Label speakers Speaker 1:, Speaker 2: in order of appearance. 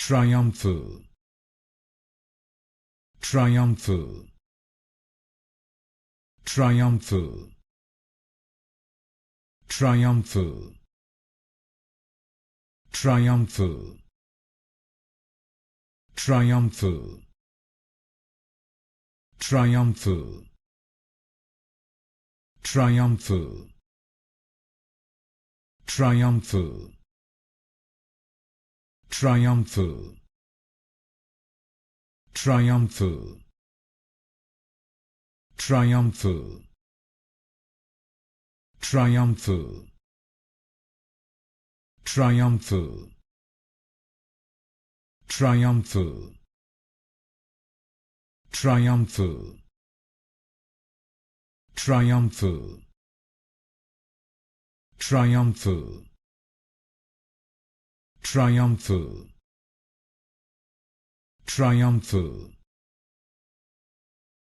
Speaker 1: Triumphal, triumphal, triumphal, triumphal, triumphal, triumphal, triumphal, triumphal, triumphal, triumphal, triumphal, triumphal, triumphal, triumphal, triumphal, triumphal, triumphal, triumphal, triumphal, triumphal,